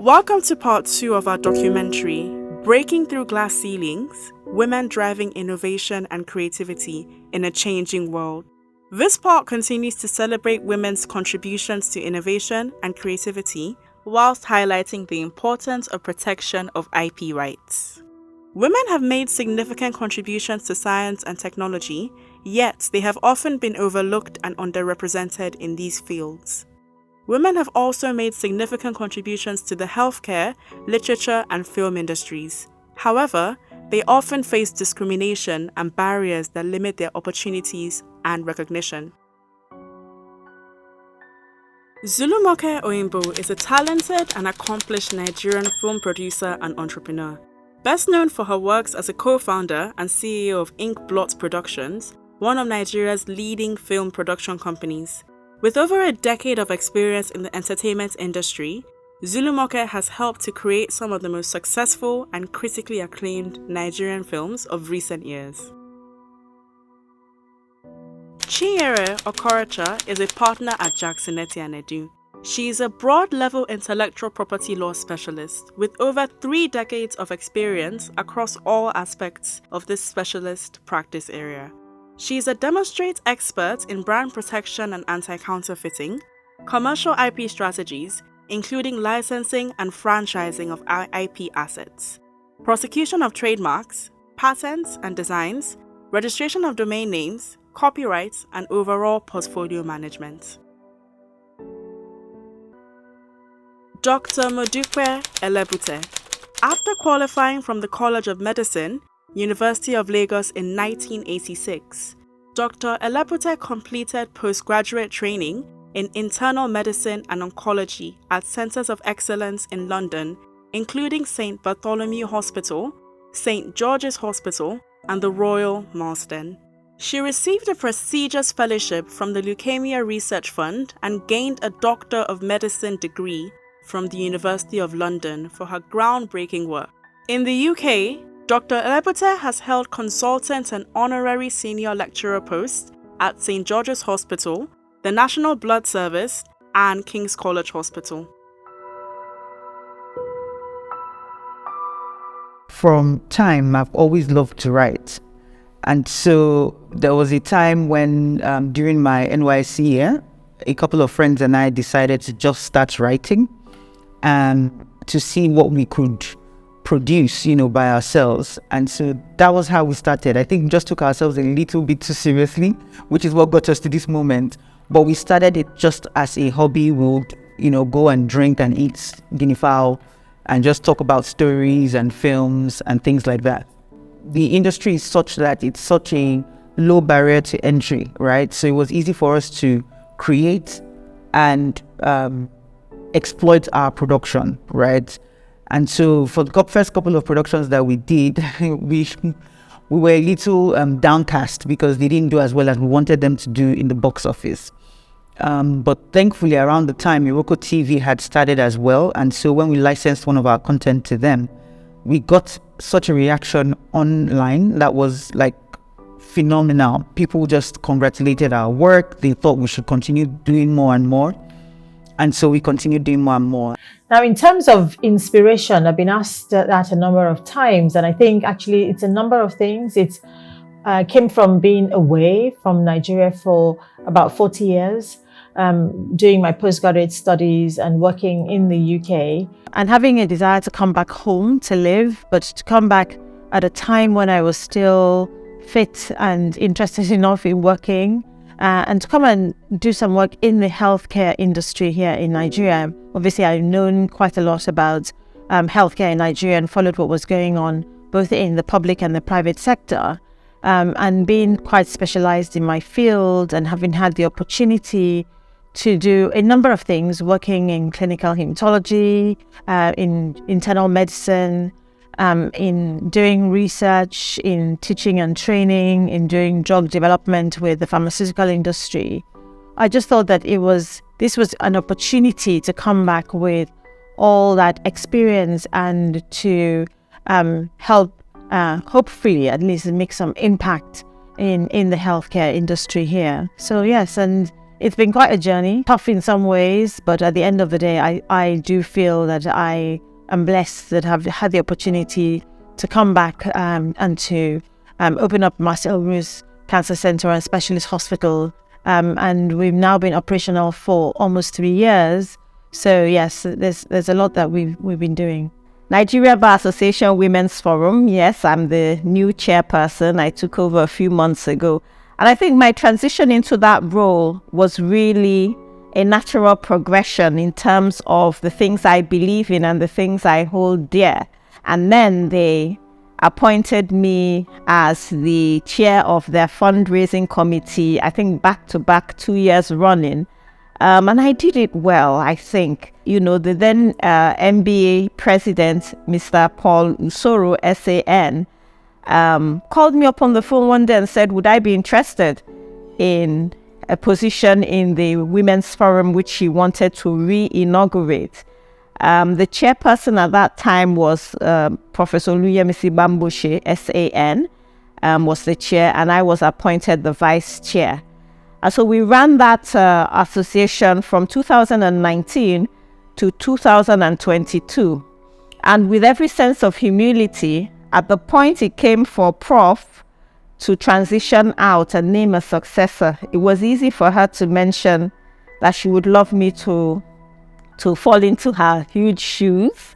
Welcome to part 2 of our documentary, Breaking Through Glass Ceilings, Women Driving Innovation and Creativity in a Changing World. This part continues to celebrate women's contributions to innovation and creativity, whilst highlighting the importance of protection of IP rights. Women have made significant contributions to science and technology, yet they have often been overlooked and underrepresented in these fields. Women have also made significant contributions to the healthcare, literature, and film industries. However, they often face discrimination and barriers that limit their opportunities and recognition. Zulumoke Oyibo is a talented and accomplished Nigerian film producer and entrepreneur. Best known for her works as a co-founder and CEO of Ink Blot Productions, one of Nigeria's leading film production companies. With over a decade of experience in the entertainment industry, Zulumoke has helped to create some of the most successful and critically acclaimed Nigerian films of recent years. Chinyere Okorocha is a partner at Jackson Edu. She is a broad-level intellectual property law specialist with over 3 decades of experience across all aspects of this specialist practice area. She is a demonstrate expert in brand protection and anti-counterfeiting, commercial IP strategies, including licensing and franchising of IP assets, prosecution of trademarks, patents and designs, registration of domain names, copyrights, and overall portfolio management. Dr. Modupe Elebute. After qualifying from the College of Medicine, University of Lagos in 1986, Dr. Elebute completed postgraduate training in internal medicine and oncology at Centres of Excellence in London, including St. Bartholomew Hospital, St. George's Hospital, and the Royal Marsden. She received a prestigious fellowship from the Leukemia Research Fund and gained a Doctor of Medicine degree from the University of London for her groundbreaking work. In the UK, Dr. Elebute has held consultant and honorary senior lecturer posts at St. George's Hospital, the National Blood Service, and King's College Hospital. From time, I've always loved to write. And so there was a time when, during my NYSC year, a couple of friends and I decided to just start writing and to see what we could produce, by ourselves. And so that was how we started. I think we just took ourselves a little bit too seriously, which is what got us to this moment. But we started it just as a hobby. We would, go and drink and eat guinea fowl and just talk about stories and films and things like that. The industry is such that it's such a low barrier to entry, right? So it was easy for us to create and exploit our production, right? And so for the first couple of productions that we did, we were a little downcast because they didn't do as well as we wanted them to do in the box office. But thankfully, around the time, Iroko TV had started as well. And so when we licensed one of our content to them, we got such a reaction online that was like phenomenal. People just congratulated our work. They thought we should continue doing more and more. And so we continued doing more and more. Now, in terms of inspiration, I've been asked that a number of times, and I think actually it's a number of things. It came from being away from Nigeria for about 40 years, doing my postgraduate studies and working in the UK, and having a desire to come back home to live, but to come back at a time when I was still fit and interested enough in working. And to come and do some work in the healthcare industry here in Nigeria. Obviously, I've known quite a lot about healthcare in Nigeria and followed what was going on both in the public and the private sector. And being quite specialized in my field and having had the opportunity to do a number of things, working in clinical hematology, in internal medicine, in doing research, in teaching and training, in doing drug development with the pharmaceutical industry. I just thought that this was an opportunity to come back with all that experience and to help, hopefully at least make some impact in the healthcare industry here. So yes, and it's been quite a journey, tough in some ways, but at the end of the day, I do feel that I am blessed that I've had the opportunity to come back and to open up Marcel Roos Cancer Center and Specialist Hospital. And we've now been operational for almost 3 years. So yes, there's a lot that we've been doing. Nigeria Bar Association Women's Forum. Yes, I'm the new chairperson. I took over a few months ago. And I think my transition into that role was really a natural progression in terms of the things I believe in and the things I hold dear. And then they appointed me as the chair of their fundraising committee, I think back to back 2 years running. And I did it well, I think. You know, the then MBA president, Mr. Paul Usoro, SAN, called me up on the phone one day and said, would I be interested in a position in the Women's Forum, which she wanted to re-inaugurate. The chairperson at that time was Professor Oluyemisi Bamboshe, SAN, was the chair, and I was appointed the vice chair. And so we ran that association from 2019 to 2022. And with every sense of humility, at the point it came for Prof to transition out and name a successor, it was easy for her to mention that she would love me to fall into her huge shoes.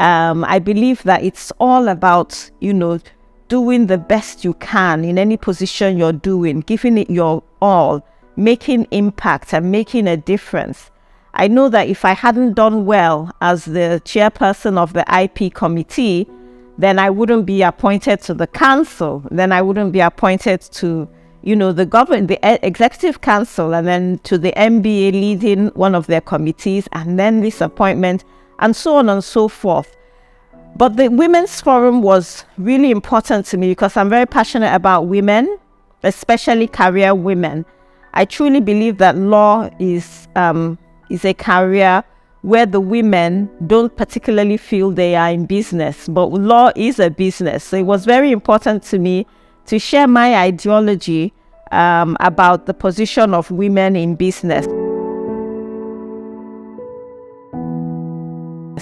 I believe that it's all about, you know, doing the best you can in any position you're doing, giving it your all, making impact and making a difference. I know that if I hadn't done well as the chairperson of the IP committee, then I wouldn't be appointed to the council. Then I wouldn't be appointed to, you know, the government, the executive council, and then to the MBA leading one of their committees, and then this appointment, and so on and so forth. But the Women's Forum was really important to me because I'm very passionate about women, especially career women. I truly believe that law is a career where the women don't particularly feel they are in business, but law is a business. So it was very important to me to share my ideology about the position of women in business.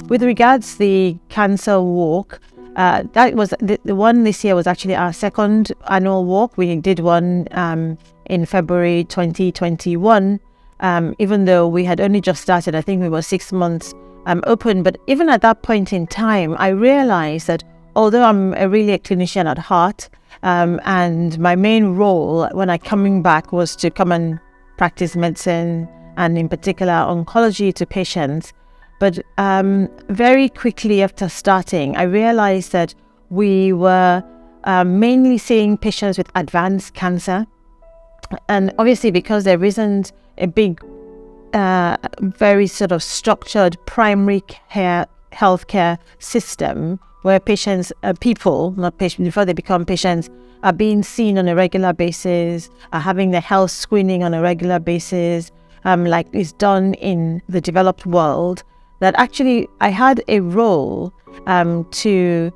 With regards to the cancer walk, that was the one this year was actually our second annual walk. We did one in February 2021, even though we had only just started. I think we were 6 months open. But even at that point in time, I realized that although I'm really a clinician at heart, and my main role when I coming back was to come and practice medicine, and in particular oncology to patients. But very quickly after starting, I realized that we were mainly seeing patients with advanced cancer. And obviously because there isn't a big, very sort of structured primary care healthcare system where patients, people, not patients, before they become patients, are being seen on a regular basis, are having their health screening on a regular basis, like is done in the developed world, that actually I had a role to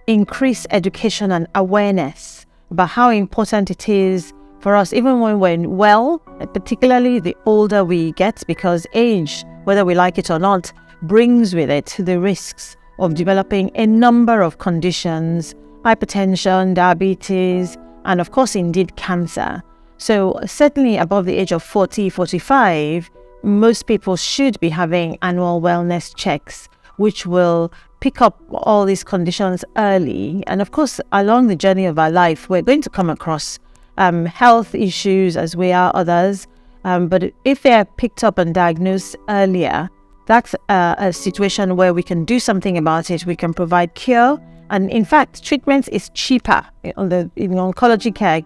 increase education and awareness about how important it is for us, even when we're well, particularly the older we get, because age, whether we like it or not, brings with it the risks of developing a number of conditions, hypertension, diabetes, and of course, indeed, cancer. So certainly above the age of 40, 45, most people should be having annual wellness checks, which will pick up all these conditions early. And of course, along the journey of our life, we're going to come across health issues as we are others. But if they are picked up and diagnosed earlier, that's a situation where we can do something about it. We can provide cure. And in fact, treatment is cheaper. In oncology care,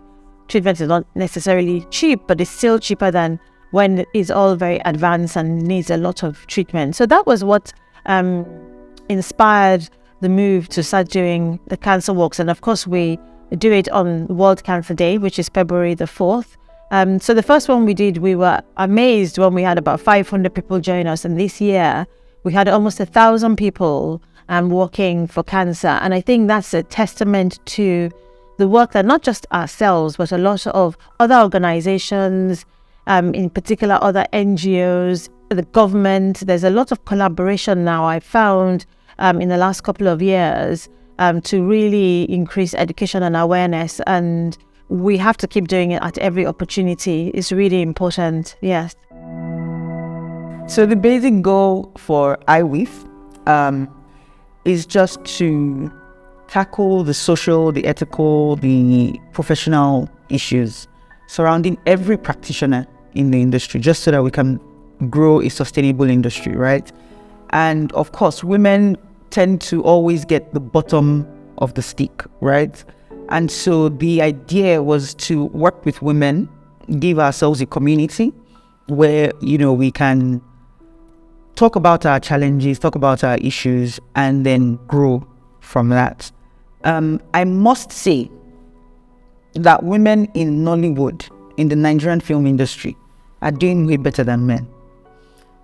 treatment is not necessarily cheap, but it's still cheaper than when it's all very advanced and needs a lot of treatment. So that was what inspired the move to start doing the cancer walks. And of course, we do it on World Cancer Day, which is February the 4th. So the first one we did, we were amazed when we had about 500 people join us. And this year, we had almost 1,000 people walking for cancer. And I think that's a testament to the work that not just ourselves, but a lot of other organizations, in particular other NGOs, the government. There's a lot of collaboration now, I found, in the last couple of years, to really increase education and awareness. And we have to keep doing it at every opportunity. It's really important, yes. So the basic goal for IWIF is just to tackle the social, the ethical, the professional issues surrounding every practitioner in the industry, just so that we can grow a sustainable industry, right? And of course, women tend to always get the bottom of the stick, right? And so the idea was to work with women, give ourselves a community where, we can talk about our challenges, talk about our issues, and then grow from that. I must say that women in Nollywood, in the Nigerian film industry, are doing way better than men.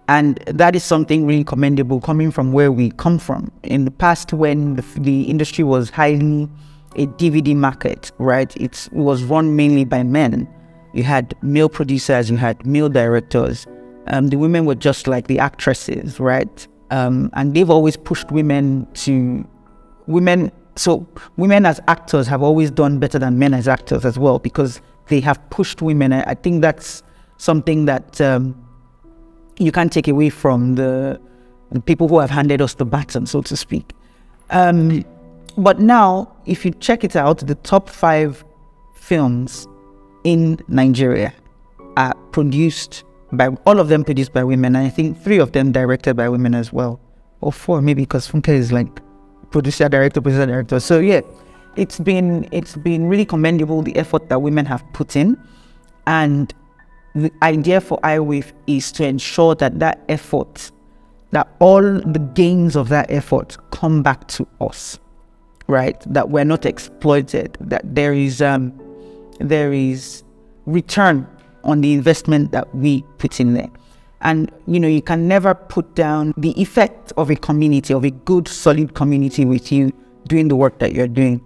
And that is something really commendable coming from where we come from. In the past, when the industry was highly a DVD market, right? It was run mainly by men. You had male producers, you had male directors. The women were just like the actresses, right? And they've always pushed women. So women as actors have always done better than men as actors as well, because they have pushed women. I think that's something that you can't take away from the people who have handed us the baton, so to speak. But now, if you check it out, the top 5 films in Nigeria are produced by, all of them produced by women. And I think 3 of them directed by women as well. Or 4 maybe, because Funke is like producer, director. So yeah, it's been really commendable, the effort that women have put in. And the idea for IWIF is to ensure that effort, that all the gains of that effort come back to us, right? That we're not exploited, that there is return on the investment that we put in there. And, you can never put down the effect of a community, of a good, solid community with you doing the work that you're doing.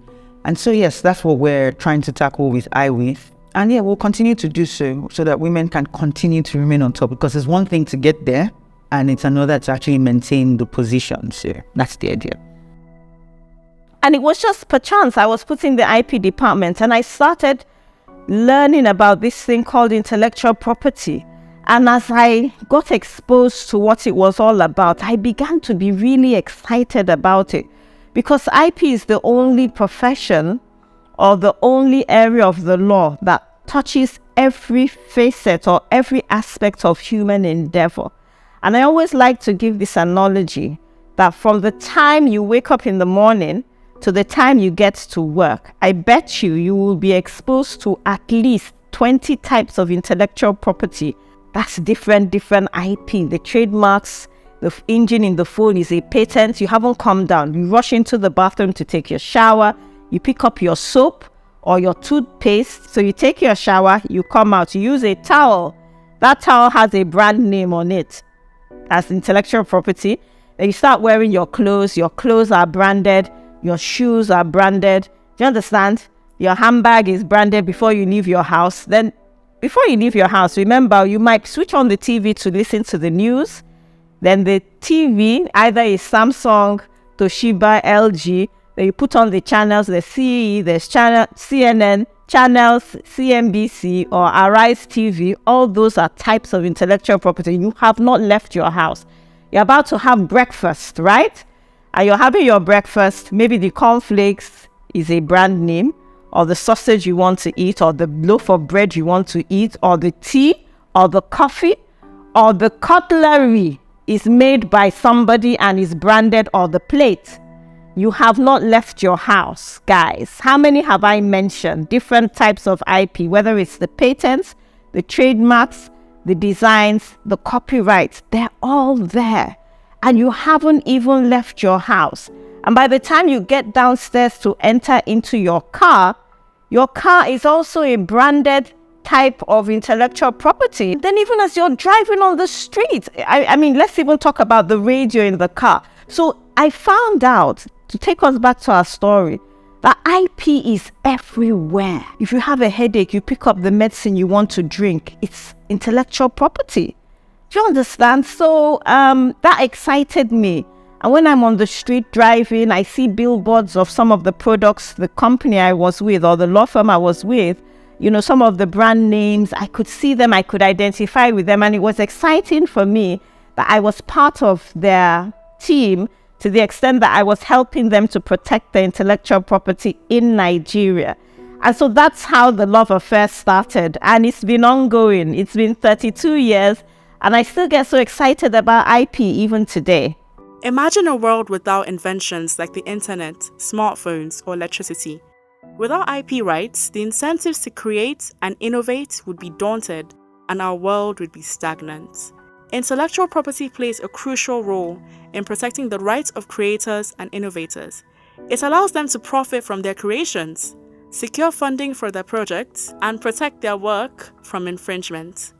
And so, yes, that's what we're trying to tackle with IWIF. And yeah, we'll continue to do so that women can continue to remain on top, because it's one thing to get there and it's another to actually maintain the position. So that's the idea. And it was just perchance I was put in the IP department and I started learning about this thing called intellectual property. And as I got exposed to what it was all about, I began to be really excited about it, because IP is the only profession or the only area of the law that touches every facet or every aspect of human endeavor. And I always like to give this analogy that from the time you wake up in the morning to the time you get to work, I bet you will be exposed to at least 20 types of intellectual property. That's different IP. The trademarks, the engine in the phone is a patent. You haven't come down. You rush into the bathroom to take your shower. You pick up your soap or your toothpaste. So you take your shower, you come out, you use a towel. That towel has a brand name on it. That's intellectual property. Then you start wearing your clothes. Your clothes are branded. Your shoes are branded. Do you understand? Your handbag is branded before you leave your house. Then before you leave your house, remember, you might switch on the TV to listen to the news. Then the TV, either is Samsung, Toshiba, LG. Then you put on the channels, there's CE, there's channel, CNN, channels, CNBC, or Arise TV. All those are types of intellectual property. You have not left your house. You're about to have breakfast, right? And you're having your breakfast. Maybe the cornflakes is a brand name, or the sausage you want to eat, or the loaf of bread you want to eat, or the tea, or the coffee, or the cutlery is made by somebody and is branded, or the plate. You have not left your house, guys. How many have I mentioned? Different types of IP, whether it's the patents, the trademarks, the designs, the copyrights, they're all there. And you haven't even left your house. And by the time you get downstairs to enter into your car is also a branded type of intellectual property. Then even as you're driving on the street, I mean, let's even talk about the radio in the car. So I found out, to take us back to our story, that IP is everywhere. If you have a headache, you pick up the medicine you want to drink. It's intellectual property. Do you understand? So that excited me. And when I'm on the street driving, I see billboards of some of the products, the company I was with or the law firm I was with, some of the brand names, I could see them, I could identify with them. And it was exciting for me that I was part of their team to the extent that I was helping them to protect the intellectual property in Nigeria. And so that's how the love affair started. And it's been ongoing. It's been 32 years. And I still get so excited about IP even today. Imagine a world without inventions like the internet, smartphones, or electricity. Without IP rights, the incentives to create and innovate would be daunted, and our world would be stagnant. Intellectual property plays a crucial role in protecting the rights of creators and innovators. It allows them to profit from their creations, secure funding for their projects, and protect their work from infringement.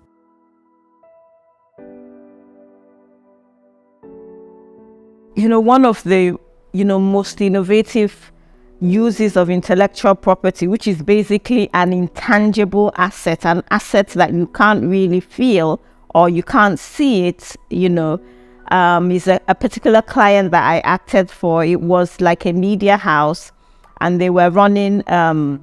One of the, most innovative uses of intellectual property, which is basically an intangible asset, an asset that you can't really feel or you can't see it, is a particular client that I acted for. It was like a media house, and they were running one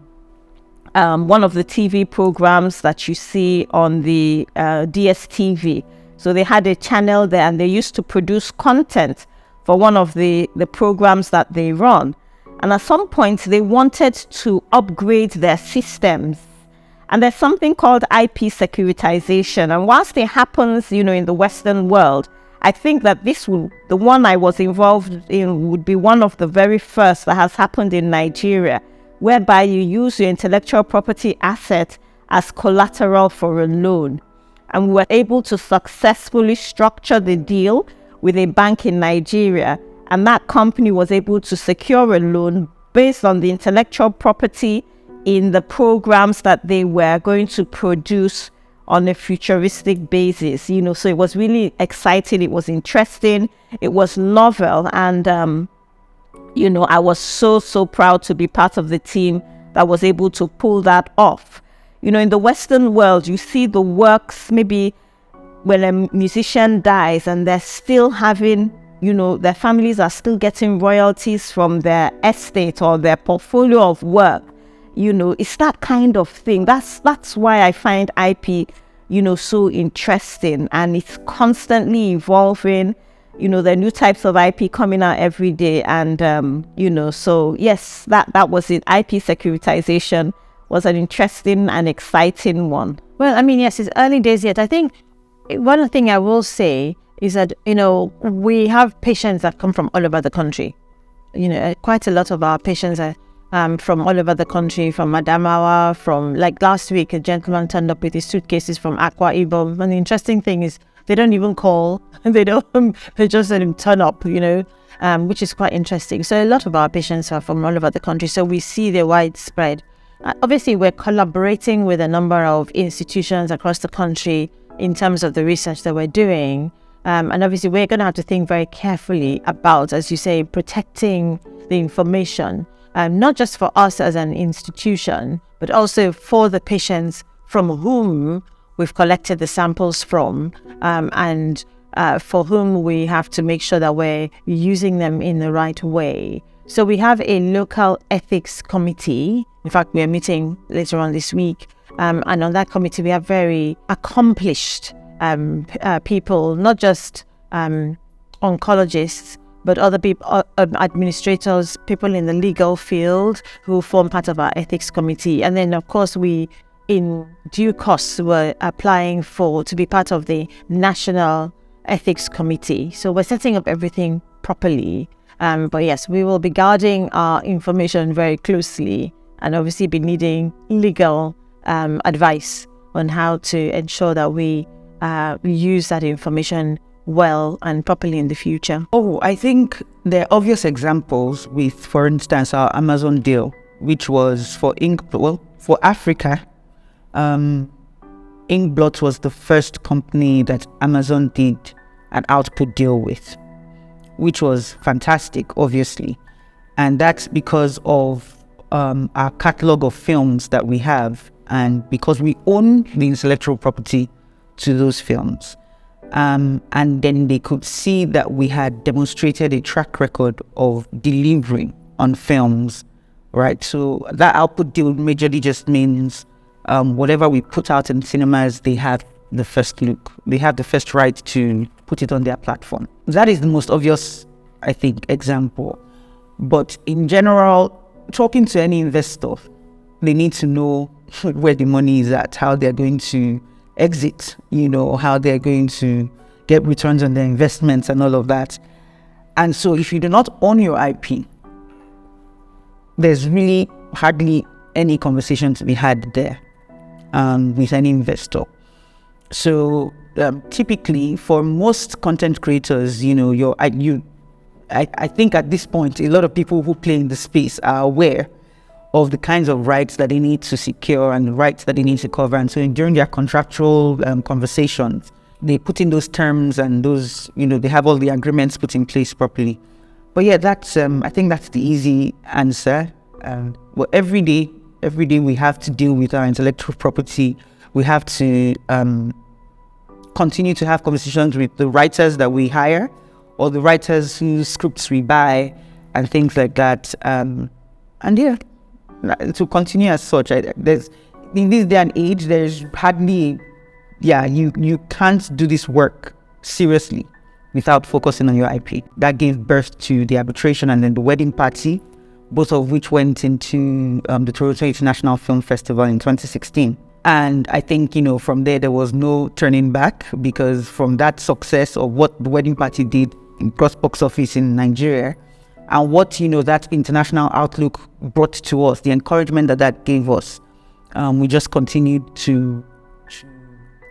of the TV programs that you see on the DSTV. So they had a channel there, and they used to produce content for one of the programs that they run. And at some point, they wanted to upgrade their systems. And there's something called IP securitization. And whilst it happens, in the Western world, I think that the one I was involved in would be one of the very first that has happened in Nigeria, whereby you use your intellectual property asset as collateral for a loan. And we were able to successfully structure the deal with a bank in Nigeria, and that company was able to secure a loan based on the intellectual property in the programs that they were going to produce on a futuristic basis. So it was really exciting, it was interesting, it was novel, and I was so proud to be part of the team that was able to pull that off. In the Western world, you see the works maybe when a musician dies and they're still having, their families are still getting royalties from their estate or their portfolio of work. It's that kind of thing. That's why I find IP, so interesting, and it's constantly evolving. There are new types of IP coming out every day, and so yes, that was it. IP securitization was an interesting and exciting one. Well, yes, it's early days yet. I think one thing I will say is that, we have patients that come from all over the country. Quite a lot of our patients are from all over the country, from Adamawa, from, like last week, a gentleman turned up with his suitcases from Akwa Ibom. And the interesting thing is they don't even call. They just let him turn up, which is quite interesting. So a lot of our patients are from all over the country. So we see the widespread. Obviously, we're collaborating with a number of institutions across the country in terms of the research that we're doing. And obviously, we're going to have to think very carefully about, as you say, protecting the information, not just for us as an institution, but also for the patients from whom we've collected the samples from, and for whom we have to make sure that we're using them in the right way. So we have a local ethics committee. In fact, we are meeting later on this week. And on that committee, we have very accomplished people, not just oncologists, but other people, administrators, people in the legal field who form part of our ethics committee. And then, of course, we, in due course, were applying to be part of the National Ethics Committee. So we're setting up everything properly. But yes, we will be guarding our information very closely, and obviously be needing legal advice on how to ensure that we use that information well and properly in the future. Oh, I think there are obvious examples with, for instance, our Amazon deal, which was for for Africa. Inkblot was the first company that Amazon did an output deal with, which was fantastic, obviously. And that's because of our catalog of films that we have, and because we own the intellectual property to those films. And then they could see that we had demonstrated a track record of delivering on films, right? So that output deal majorly just means whatever we put out in cinemas, they have the first look. They have the first right to put it on their platform. That is the most obvious, I think, example. But in general, talking to any investor, they need to know where the money is at, how they're going to exit, how they're going to get returns on their investments and all of that. And so if you do not own your IP, there's really hardly any conversation to be had there with any investor. So typically for most content creators, I think at this point, a lot of people who play in the space are aware of the kinds of rights that they need to secure and the rights that they need to cover. And so during their contractual conversations, they put in those terms and those, they have all the agreements put in place properly. But yeah, that's, I think that's the easy answer. Well, every day we have to deal with our intellectual property. We have to continue to have conversations with the writers that we hire or the writers whose scripts we buy and things like that. And yeah, to continue as such, there's in this day and age, there's hardly, you can't do this work seriously without focusing on your IP. That gave birth to the arbitration and then the wedding party, both of which went into the Toronto International Film Festival in 2016. And I think, from there was no turning back, because from that success of what the wedding party did in cross box office in Nigeria, and what, that international outlook brought to us, the encouragement that gave us, we just continued to,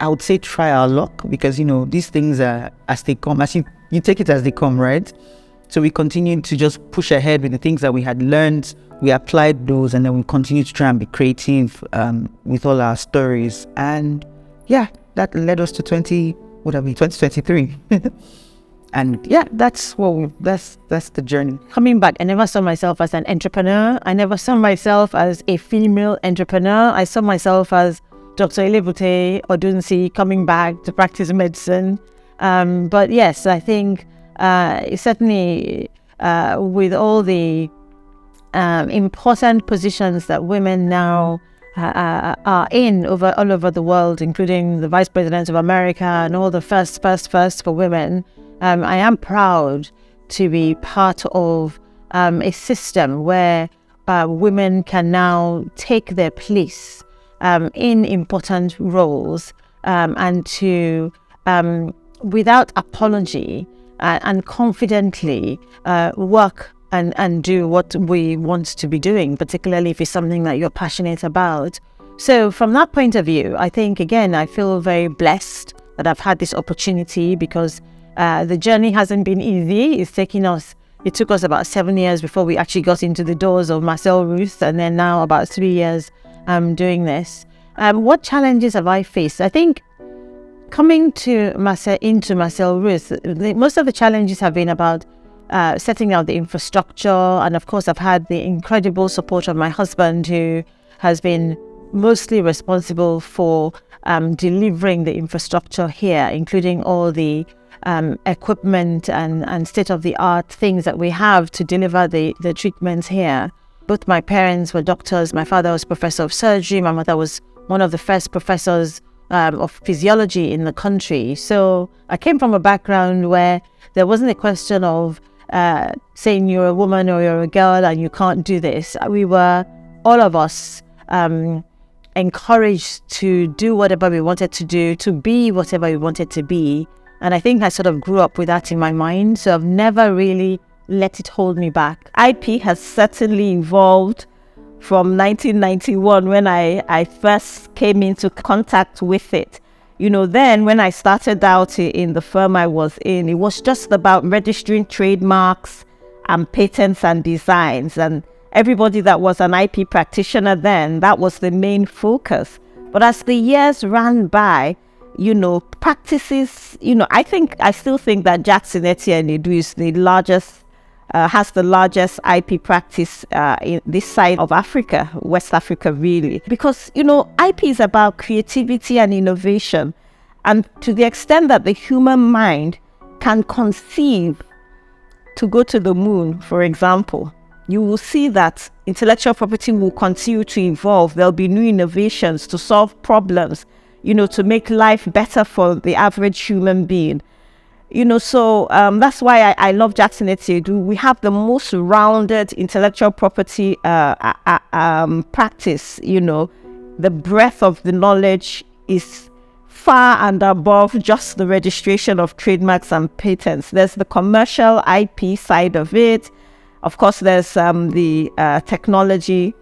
I would say, try our luck, because, these things are as they come, as you take it as they come, right? So we continued to just push ahead with the things that we had learned. We applied those, and then we continued to try and be creative with all our stories. And yeah, that led us to 2023. And yeah, that's the journey. Coming back, I never saw myself as an entrepreneur. I never saw myself as a female entrepreneur. I saw myself as Dr. Elebute-Odunsi coming back to practice medicine. But yes, I think certainly with all the important positions that women now are in all over the world, including the Vice President of America and all the first for women, I am proud to be part of a system where women can now take their place in important roles and to, without apology and confidently work and do what we want to be doing, particularly if it's something that you're passionate about. So from that point of view, I think, again, I feel very blessed that I've had this opportunity, because the journey hasn't been easy. It took us about 7 years before we actually got into the doors of Marcel Ruth, and then now about 3 years doing this. What challenges have I faced? I think coming into Marcel Ruth, most of the challenges have been about setting out the infrastructure, and of course I've had the incredible support of my husband, who has been mostly responsible for delivering the infrastructure here, including all the equipment and state-of-the-art things that we have to deliver the treatments here. Both my parents were doctors. My father was professor of surgery. My mother was one of the first professors of physiology in the country. So I came from a background where there wasn't a question of saying you're a woman or you're a girl and you can't do this. We were, all of us, encouraged to do whatever we wanted to do, to be whatever we wanted to be. And I think I sort of grew up with that in my mind. So I've never really let it hold me back. IP has certainly evolved from 1991, when I first came into contact with it. Then when I started out in the firm I was in, it was just about registering trademarks and patents and designs. And everybody that was an IP practitioner then, that was the main focus. But as the years ran by, practices, I still think that Jack Chinyere and Edu is the largest has the largest IP practice in this side of Africa, West Africa, really. Because, IP is about creativity and innovation. And to the extent that the human mind can conceive to go to the moon, for example, you will see that intellectual property will continue to evolve. There'll be new innovations to solve problems, to make life better for the average human being. So that's why I love Jackson Etuedu. We have the most rounded intellectual property practice. The breadth of the knowledge is far and above just the registration of trademarks and patents. There's the commercial IP side of it. Of course, there's the technology,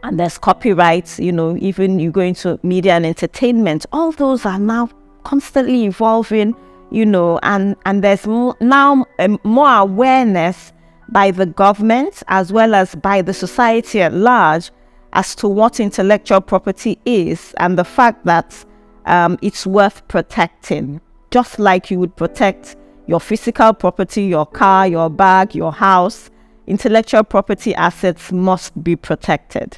and there's copyrights. Even you go into media and entertainment, all those are now constantly evolving. And there's now more awareness by the government as well as by the society at large as to what intellectual property is, and the fact that it's worth protecting. Just like you would protect your physical property, your car, your bag, your house, intellectual property assets must be protected.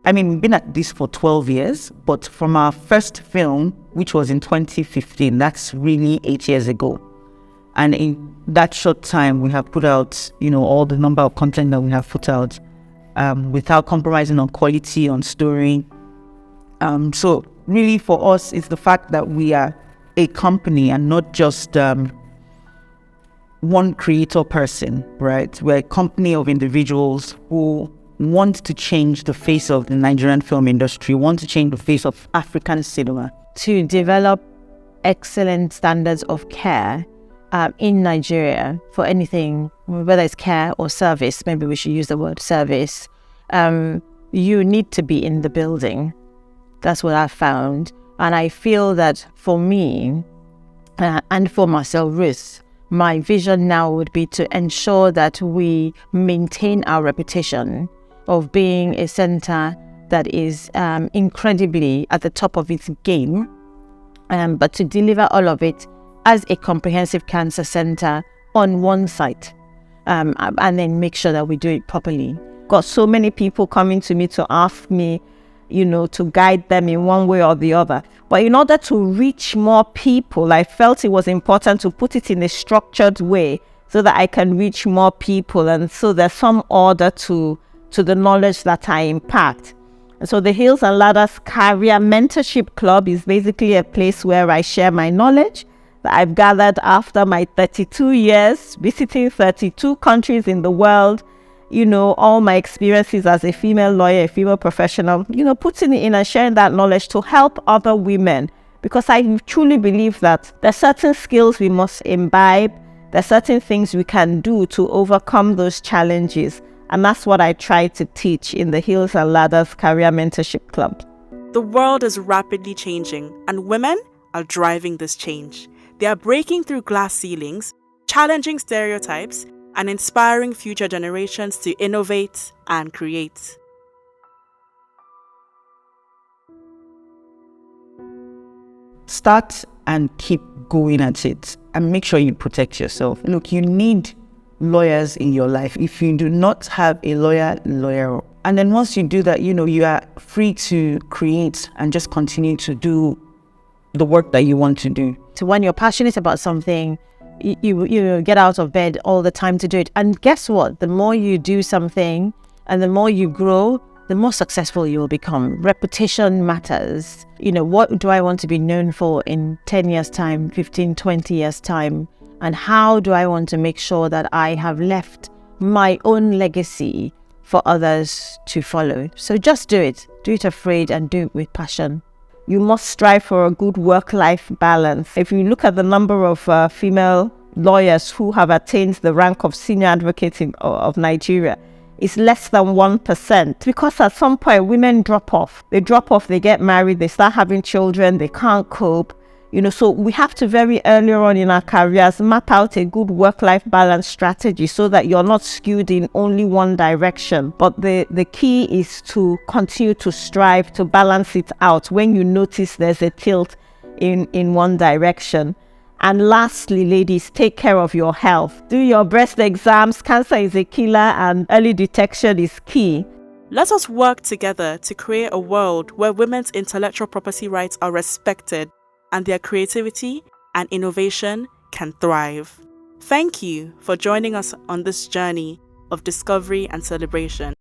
We've been at this for 12 years, but from our first film, which was in 2015, that's really 8 years ago. And in that short time, we have put out, all the number of content that we have put out without compromising on quality, on story. So really for us, it's the fact that we are a company and not just one creator person, right? We're a company of individuals who want to change the face of the Nigerian film industry, want to change the face of African cinema. To develop excellent standards of care in Nigeria for anything, whether it's care or service, maybe we should use the word service, you need to be in the building. That's what I found. And I feel that for me and for myself, Ruth, my vision now would be to ensure that we maintain our reputation of being a center that is incredibly at the top of its game, but to deliver all of it as a comprehensive cancer center on one site, and then make sure that we do it properly. Got so many people coming to me to ask me, to guide them in one way or the other. But in order to reach more people, I felt it was important to put it in a structured way so that I can reach more people, and so there's some order to the knowledge that I impact. And so the Hills and Ladders Career Mentorship Club is basically a place where I share my knowledge that I've gathered after my 32 years, visiting 32 countries in the world, all my experiences as a female lawyer, a female professional, putting it in and sharing that knowledge to help other women. Because I truly believe that there are certain skills we must imbibe, there are certain things we can do to overcome those challenges. And that's what I try to teach in the Hills and Ladders Career Mentorship Club. The world is rapidly changing, and women are driving this change. They are breaking through glass ceilings, challenging stereotypes, and inspiring future generations to innovate and create. Start and keep going at it, and make sure you protect yourself. Look, you need lawyers in your life. If you do not have a lawyer. And then once you do that, you are free to create and just continue to do the work that you want to do. So when you're passionate about something, you get out of bed all the time to do it. And guess what? The more you do something and the more you grow, the more successful you will become. Reputation matters. What do I want to be known for in 10 years' time, 15, 20 years' time? And how do I want to make sure that I have left my own legacy for others to follow? So just do it. Do it afraid and do it with passion. You must strive for a good work-life balance. If you look at the number of female lawyers who have attained the rank of senior advocate of Nigeria, it's less than 1%. Because at some point, women drop off. They drop off, they get married, they start having children, they can't cope. So we have to very early on in our careers map out a good work-life balance strategy so that you're not skewed in only one direction. But the key is to continue to strive to balance it out. When you notice there's a tilt in one direction. And lastly, ladies, take care of your health. Do your breast exams. Cancer is a killer and early detection is key. Let us work together to create a world where women's intellectual property rights are respected and their creativity and innovation can thrive. Thank you for joining us on this journey of discovery and celebration.